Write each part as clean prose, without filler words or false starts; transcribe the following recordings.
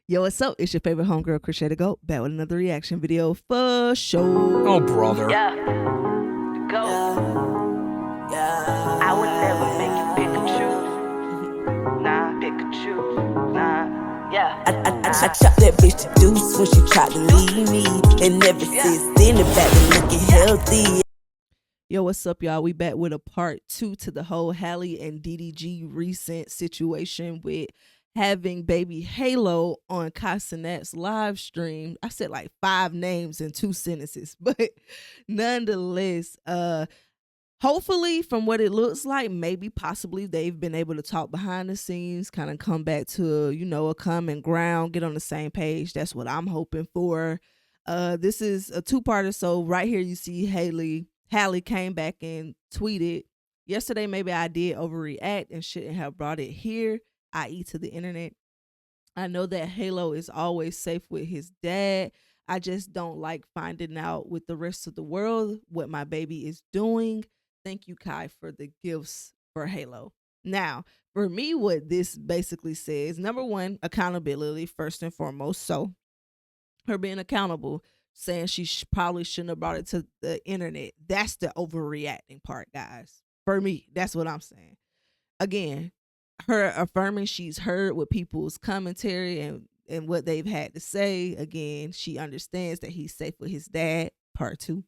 Yo, what's up? It's your favorite homegirl, Crochet to Go, back with another reaction video for show. Oh, brother. Yeah. Go. I would never make you pick and choose. Nah, pick and choose. Nah, yeah. I chopped that bitch to deuce when she tried to leave me. And ever since then, the back been looking healthy. Yo, what's up, y'all? We back with a part 2 to the whole Halle and DDG recent situation with having baby Halo on Kai Cenat's live stream. I said like 5 names in 2 sentences, but nonetheless, hopefully from what it looks like, maybe possibly they've been able to talk behind the scenes, kind of come back to, you know, a common ground, get on the same page. That's what I'm hoping for. This is a 2-parter. So right here you see Halle came back and tweeted, yesterday maybe I did overreact and shouldn't have brought it here, i.e. to the internet. I know that Halo is always safe with his dad. I just don't like finding out with the rest of the world what my baby is doing. Thank you, Kai, for the gifts for Halo. Now, for me, what this basically says, number one, accountability, first and foremost. So her being accountable, saying she probably shouldn't have brought it to the internet. That's the overreacting part, guys. For me, that's what I'm saying. Again, her affirming she's heard what people's commentary and what they've had to say. Again, she understands that he's safe with his dad, part 2.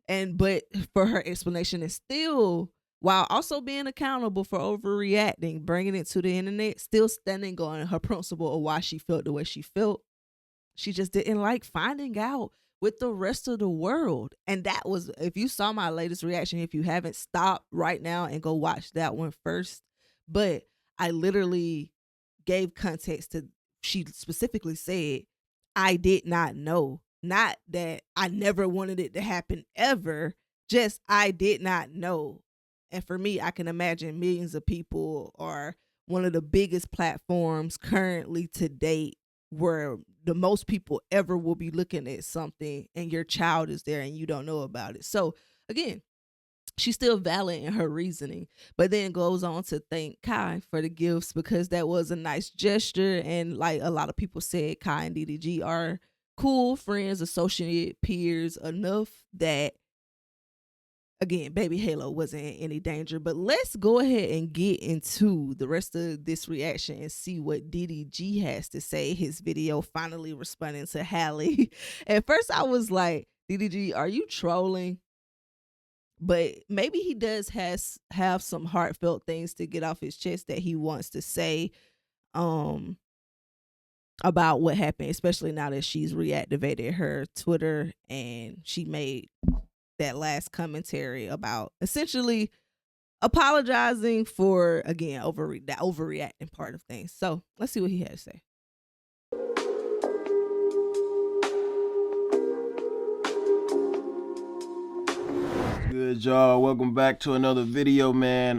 But for her explanation is still, while also being accountable for overreacting, bringing it to the internet, still standing on her principle of why she felt the way she felt. She just didn't like finding out with the rest of the world. And that was, if you saw my latest reaction, if you haven't, stop right now and go watch that one first. But I literally gave context to, she specifically said, I did not know. Not that I never wanted it to happen ever, just I did not know. And for me, I can imagine millions of people are one of the biggest platforms currently to date where the most people ever will be looking at something and your child is there and you don't know about it. So again, she's still valid in her reasoning, but then goes on to thank Kai for the gifts because that was a nice gesture. And like a lot of people said, Kai and DDG are cool friends, associate peers enough that, again, baby Halo wasn't in any danger. But let's go ahead and get into the rest of this reaction and see what DDG has to say. His video finally responding to Halle. At first I was like, DDG, are you trolling? But maybe he does have some heartfelt things to get off his chest that he wants to say about what happened, especially now that she's reactivated her Twitter and she made that last commentary about essentially apologizing for, again, that overreacting part of things. So let's see what he had to say. Good, y'all. Welcome back to another video, man.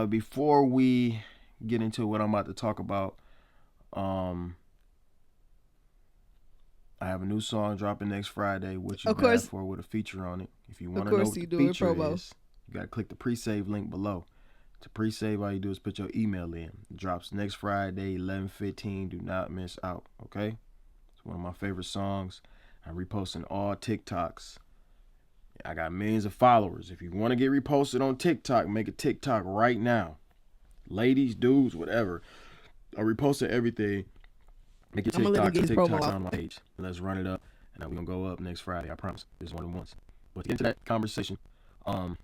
Before we get into what I'm about to talk about, I have a new song dropping next Friday, What You Bad For, with a feature on it. If you want to know what the feature is, you got to click the pre-save link below. To pre-save, all you do is put your email in. It drops next Friday, 11:15. Do not miss out, okay? It's one of my favorite songs. I'm reposting all TikToks. I got millions of followers. If you want to get reposted on TikTok, make a TikTok right now. Ladies, dudes, whatever. I reposted everything. Make your TikTok on my page. Let's run it up. And we're going to go up next Friday. I promise. There's more than once. But to get into that conversation, and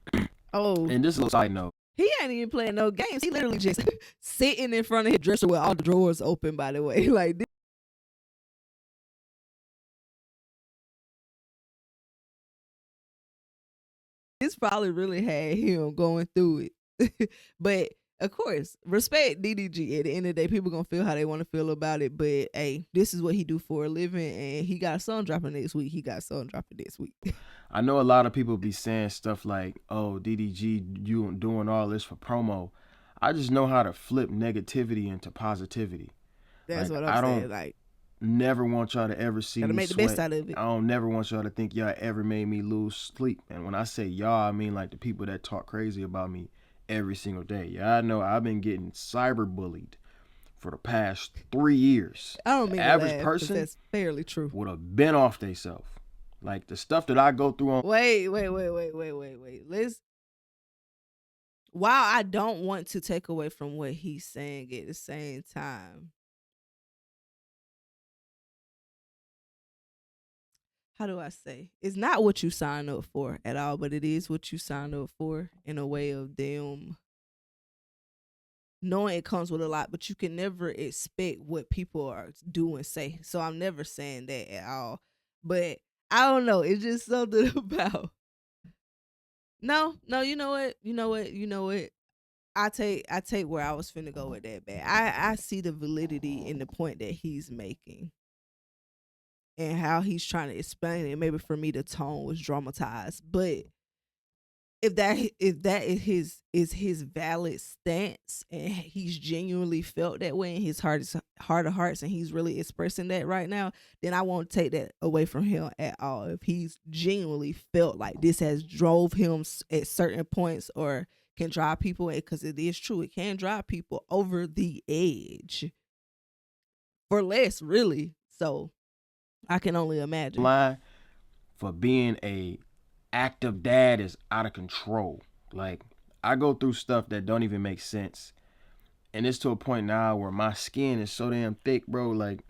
this is a side note. He ain't even playing no games. He literally just sitting in front of his dresser with all the drawers open, by the way. Like, this probably really had him going through it. But of course, respect DDG. At the end of the day, people gonna feel how they want to feel about it. But hey, this is what he do for a living, and he got a song dropping next week. I know a lot of people be saying stuff like, "Oh, DDG, you doing all this for promo." I just know how to flip negativity into positivity. That's what I'm saying. Like, never want y'all to ever see me make sweat. The best out of it. I don't never want y'all to think y'all ever made me lose sleep. And when I say y'all, I mean like the people that talk crazy about me every single day. Yeah, I know I've been getting cyber bullied for the past 3 years. I don't mean the average to laugh, person that's fairly true. would have been off theyself. Like the stuff that I go through on. Wait. While I don't want to take away from what he's saying at the same time, how do I say? It's not what you sign up for at all, but it is what you sign up for in a way of them knowing it comes with a lot, but you can never expect what people are do and say. So I'm never saying that at all. But I don't know. It's just something about. No, you know what? I take where I was finna go with that, man. I see the validity in the point that he's making. And how he's trying to explain it. Maybe for me the tone was dramatized. But if that is his valid stance and he's genuinely felt that way in his heart of hearts and he's really expressing that right now, then I won't take that away from him at all. If he's genuinely felt like this has drove him at certain points or can drive people, because it is true, it can drive people over the edge for less, really. So I can only imagine. Line for being a active dad is out of control. Like, I go through stuff that don't even make sense, and it's to a point now where my skin is so damn thick, bro. Like,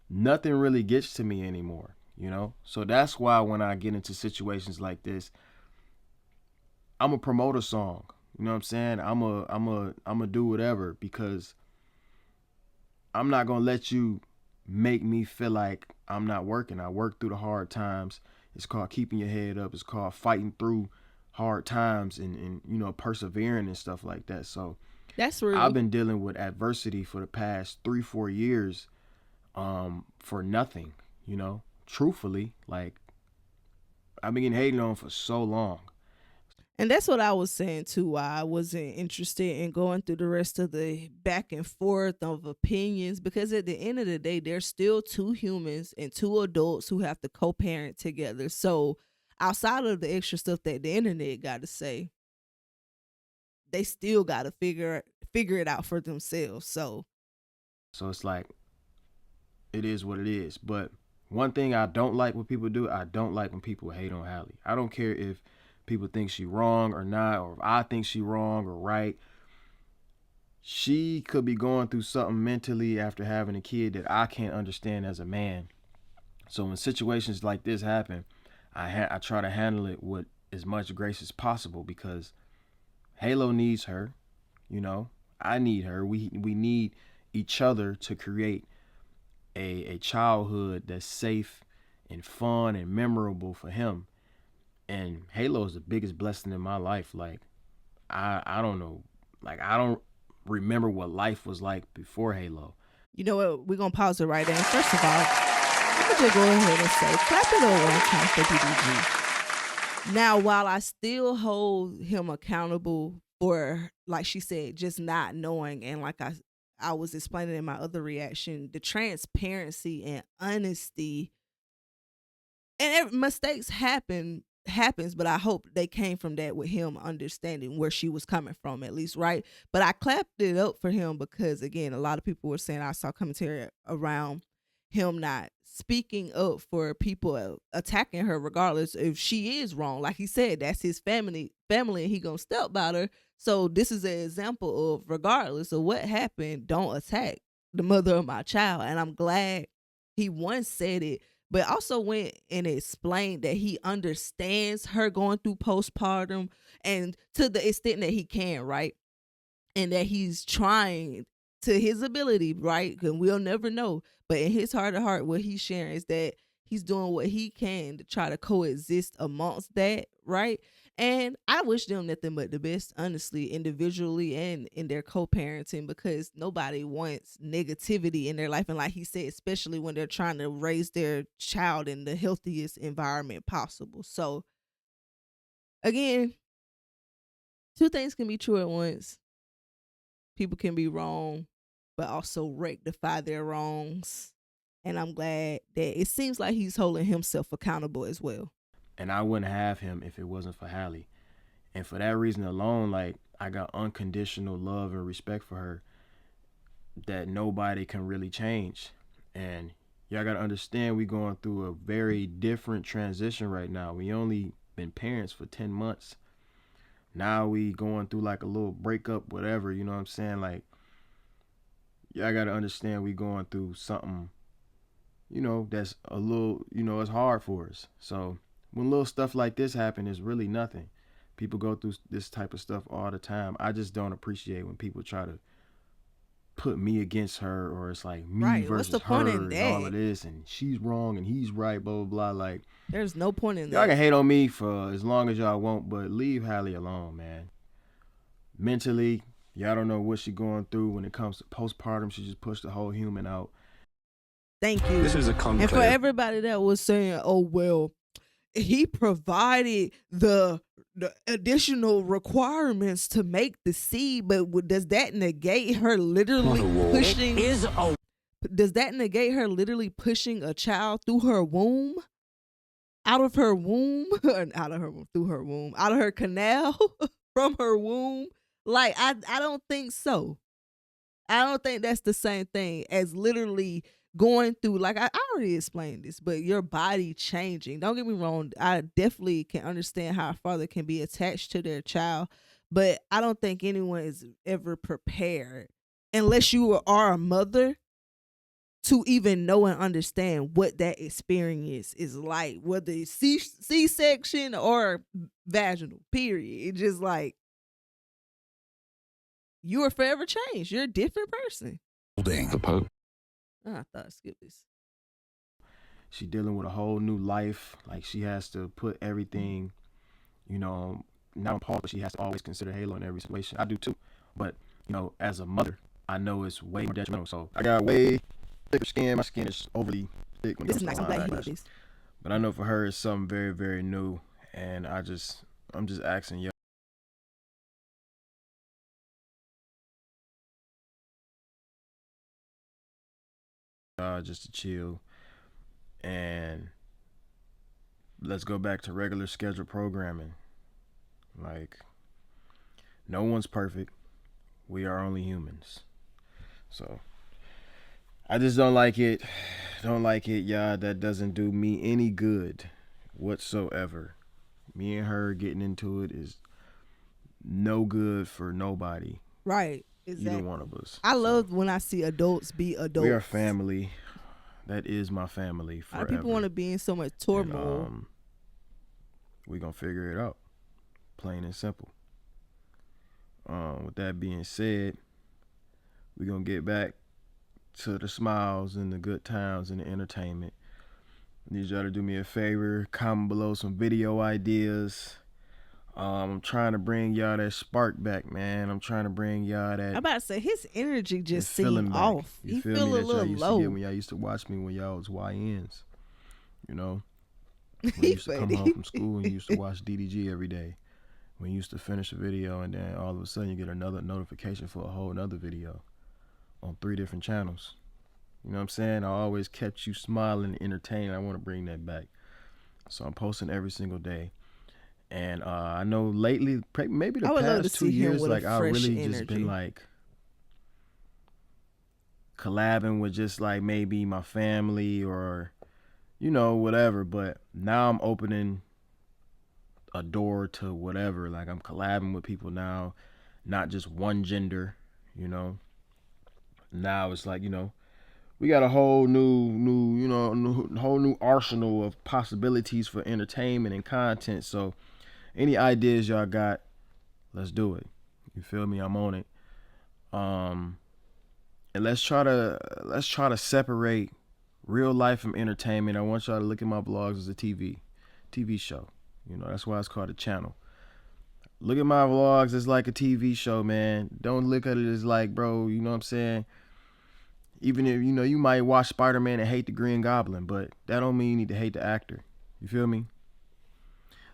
nothing really gets to me anymore, you know. So that's why when I get into situations like this, I'm gonna promote a song. You know what I'm saying? I'm a do whatever, because I'm not gonna let you make me feel like I'm not working. I work through the hard times. It's called keeping your head up. It's called fighting through hard times and you know, persevering and stuff like that. So that's real. I've been dealing with adversity for the past 3-4 years for nothing, you know. Truthfully, like, I've been getting hated on for so long. And that's what I was saying too, why I wasn't interested in going through the rest of the back and forth of opinions, because at the end of the day, there's still two humans and two adults who have to co-parent together. So outside of the extra stuff that the internet got to say, they still got to figure it out for themselves. So it's like, it is what it is. But one thing I don't like when people do, I don't like when people hate on Halle. I don't care if people think she wrong or not, or if I think she wrong or right. She could be going through something mentally after having a kid that I can't understand as a man. So when situations like this happen, I try to handle it with as much grace as possible, because Halo needs her, you know. I need her. We need each other to create a childhood that's safe and fun and memorable for him. And Halo is the biggest blessing in my life. Like, I don't know. Like, I don't remember what life was like before Halo. You know what? We're going to pause it right there. First of all, I'm going to just go ahead and say, clap it over one time for DDG. Now, while I still hold him accountable for, like she said, just not knowing, and like I was explaining in my other reaction, the transparency and honesty, and mistakes happens, but I hope they came from that with him understanding where she was coming from, at least, right? But I clapped it up for him because, again, a lot of people were saying, I saw commentary around him not speaking up for people attacking her regardless if she is wrong. Like he said, that's his family and he gonna step by her. So this is an example of, regardless of what happened, don't attack the mother of my child. And I'm glad he once said it, but also went and explained that he understands her going through postpartum, and to the extent that he can, right? And that he's trying to his ability, right? And we'll never know. But in his heart of heart, what he's sharing is that he's doing what he can to try to coexist amongst that, right? And I wish them nothing but the best, honestly, individually and in their co-parenting, because nobody wants negativity in their life. And like he said, especially when they're trying to raise their child in the healthiest environment possible. So, again, two things can be true at once. People can be wrong, but also rectify their wrongs. And I'm glad that it seems like he's holding himself accountable as well. And I wouldn't have him if it wasn't for Halle. And for that reason alone, like, I got unconditional love and respect for her. that nobody can really change. And y'all gotta understand, we going through a very different transition right now. We only been parents for 10 months. Now we going through like a little breakup, whatever, you know what I'm saying? Like, y'all gotta understand we going through something, you know, that's a little, you know, it's hard for us. So when little stuff like this happen, it's really nothing. People go through this type of stuff all the time. I just don't appreciate when people try to put me against her, or it's like me versus her and all of this, and she's wrong and he's right, blah, blah, blah. Like, there's no point in that. Y'all can hate on me for as long as y'all want, but leave Halle alone, man. Mentally, y'all don't know what she's going through when it comes to postpartum. She just pushed the whole human out. Thank you. This is a conclave. And for everybody that was saying, oh, well, he provided the additional requirements to make the seed, but does that negate her literally pushing? Does that negate her literally pushing a child through her womb? Out of her womb? Out of her womb, through her womb, out of her canal, from her womb? Like, I don't think so. I don't think that's the same thing as literally going through, like, I already explained this, but your body changing. Don't get me wrong. I definitely can understand how a father can be attached to their child, but I don't think anyone is ever prepared, unless you are a mother, to even know and understand what that experience is like, whether it's C-section or vaginal, period. It's just like, you are forever changed. You're a different person. The Pope. I thought I skipped this. She dealing with a whole new life. Like, she has to put everything, you know, not on pause, but she has to always consider Halo in every situation. I do too. But, you know, as a mother, I know it's way more detrimental. So I got way thicker skin. My skin is overly thick. When this is nice. I'm glad you love this. But I know for her it's something very, very new. And I'm just asking y'all. Just to chill, and let's go back to regular scheduled programming. Like, no one's perfect. We are only humans. So I just don't like it. Y'all. That doesn't do me any good whatsoever. Me and her getting into it is no good for nobody. Right. Exactly. Either one of us. I love when I see adults be adults. We are family. That is my family forever. People want to be in so much turmoil. And, we gonna figure it out, plain and simple. With that being said, we gonna get back to the smiles and the good times and the entertainment. I need y'all to do me a favor, comment below some video ideas. I'm trying to bring y'all that spark back, man. I'm trying to bring y'all that. I'm about to say, his energy just seemed off. You feel me? That y'all used to get when y'all used to watch me when y'all was YNs. You know? When you used to come home from school and you used to watch DDG every day. When you used to finish a video and then all of a sudden you get another notification for a whole nother video on 3 different channels. You know what I'm saying? I always kept you smiling and entertained. I want to bring that back. So I'm posting every single day. And I know lately, maybe the past 2 years, like, I've really just been like collabing with just like maybe my family or, you know, whatever. But now I'm opening a door to whatever. Like, I'm collabing with people now, not just one gender, you know. Now it's like, you know, we got a whole whole new arsenal of possibilities for entertainment and content. So any ideas y'all got, let's do it. You feel me? I'm on it. And let's try to separate real life from entertainment. I want y'all to look at my blogs as a TV show. You know, that's why it's called a channel. Look at my vlogs as like a TV show, man. Don't look at it as like, bro, you know what I'm saying? Even if, you know, you might watch Spider-Man and hate the Green Goblin, but that don't mean you need to hate the actor. You feel me?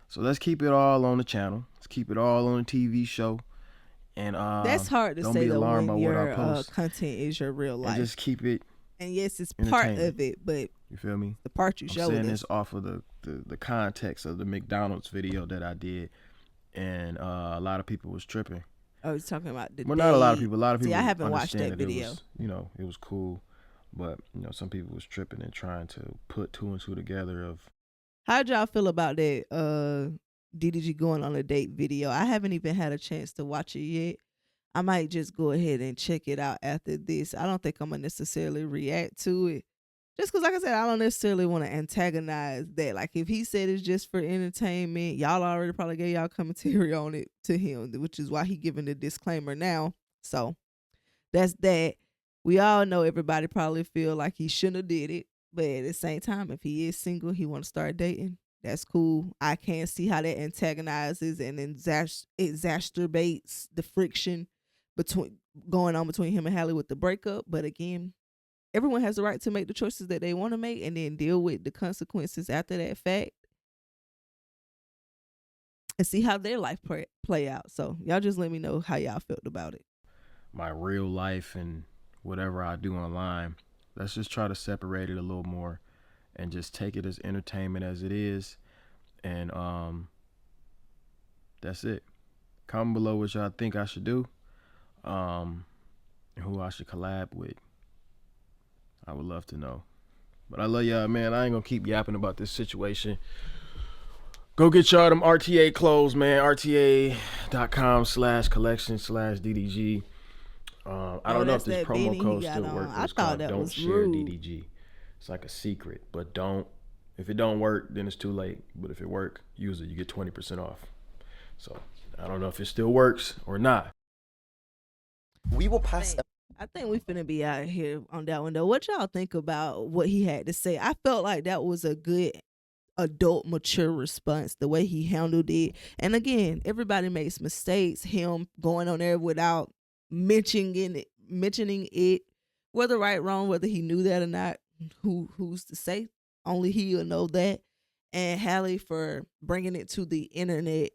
So let's keep it all on the channel. Let's keep it all on the TV show. And that's hard to don't say be though alarmed when by what I your post. Content is your real life. And just keep it. And yes, it's part of it, but you feel me? The part you show. I'm saying this off of the context of the McDonald's video that I did, and a lot of people was tripping. Oh, he's talking about the Well, not a lot of people. A lot of people. See, I haven't watched that that video. It was cool, but some people was tripping and trying to put two and two together. Of how'd y'all feel about that DDG going on a date video? I haven't even had a chance to watch it yet. I might just go ahead and check it out after this. I don't think I'm gonna necessarily react to it. Just because, like I said, I don't necessarily want to antagonize that. Like, if he said it's just for entertainment, y'all already probably gave y'all commentary on it to him, which is why he giving the disclaimer now. So, that's that. We all know everybody probably feel like he shouldn't have did it. But at the same time, if he is single, he want to start dating, that's cool. I can't see how that antagonizes and exacerbates the friction going on between him and Halle with the breakup. But again, everyone has the right to make the choices that they want to make and then deal with the consequences after that fact and see how their life play out. So y'all just let me know how y'all felt about it. My real life and whatever I do online, let's just try to separate it a little more and just take it as entertainment as it is. And that's it. Comment below what y'all think I should do, and who I should collab with. I would love to know. But I love y'all, man. I ain't gonna keep yapping about this situation. Go get y'all them RTA clothes, man. RTA.com/collection/DDG. I don't know if this promo code still works. I thought that was rude. Don't share DDG. It's like a secret, but don't. If it don't work, then it's too late. But if it work, use it. You get 20% off. So I don't know if it still works or not. We will pass. I think we finna be out here on that one though. What y'all think about what he had to say? I felt like that was a good adult, mature response, the way he handled it. And again, everybody makes mistakes. Him going on there without mentioning it, whether right, wrong, whether he knew that or not, who's to say? Only he'll know that. And Halle for bringing it to the internet,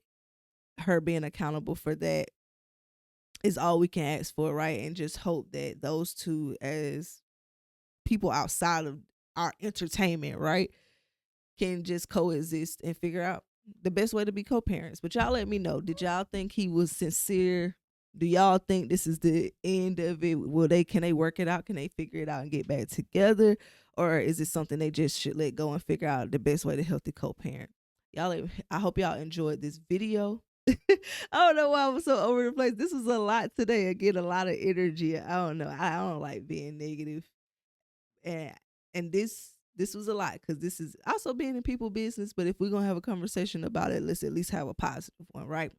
her being accountable for that, is all we can ask for, right? And just hope that those two, as people outside of our entertainment, right, can just coexist and figure out the best way to be co-parents. But y'all let me know. Did y'all think he was sincere? Do y'all think this is the end of it? Can they work it out? Can they figure it out and get back together? Or is it something they just should let go and figure out the best way to healthy co-parent? I hope y'all enjoyed this video. I don't know why I'm so over the place. This was a lot today. I get a lot of energy. I don't know. I don't like being negative. And this was a lot because this is also being in people's business. But if we're going to have a conversation about it, let's at least have a positive one, right?